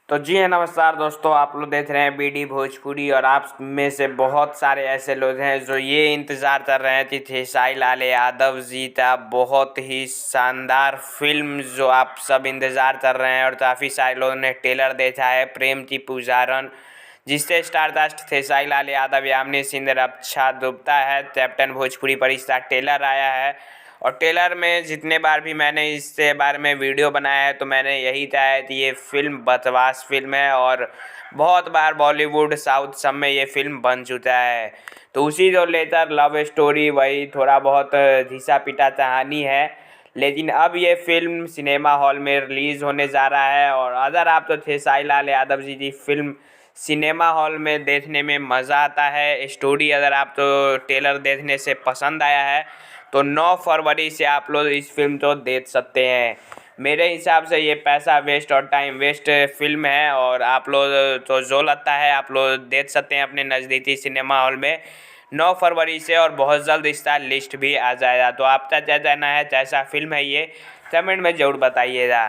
तो जी हाँ, नमस्कार दोस्तों। आप लोग देख रहे हैं बीडी भोजपुरी और आप में से बहुत सारे ऐसे लोग हैं जो ये इंतज़ार कर रहे हैं कि खेसारी लाल यादव जी का बहुत ही शानदार फिल्म जो आप सब इंतज़ार कर रहे हैं और काफ़ी सारे लोगों ने ट्रेलर देखा है, प्रेम की पुजारन, जिससे स्टारकास्ट खेसारी लाल यादव, यामिनी सिंह, रक्षा गुप्ता है। कैप्टन भोजपुरी पर इसका ट्रेलर आया है और ट्रेलर में जितने बार भी मैंने इसके बारे में वीडियो बनाया है तो मैंने यही कहा है कि ये फिल्म बकवास फिल्म है और बहुत बार बॉलीवुड साउथ सब में ये फिल्म बन चुका है। तो उसी को लेकर लव स्टोरी, वही थोड़ा बहुत घिसा पिटा कहानी है, लेकिन अब ये फिल्म सिनेमा हॉल में रिलीज़ होने जा रहा है। और अगर आप तो खेसारी लाल यादव जी की फिल्म सिनेमा हॉल में देखने में मज़ा आता है, स्टोरी अगर आप तो ट्रेलर देखने से पसंद आया है तो 9 फरवरी से आप लोग इस फिल्म को देख सकते हैं। मेरे हिसाब से ये पैसा वेस्ट और टाइम वेस्ट फिल्म है और आप लोग तो जो लगता है आप लोग देख सकते हैं अपने नज़दीकी सिनेमा हॉल में 9 फरवरी से, और बहुत जल्द इसका लिस्ट भी आ जाएगा। तो आपका क्या कहना है, कैसा फिल्म है ये कमेंट में ज़रूर बताइएगा।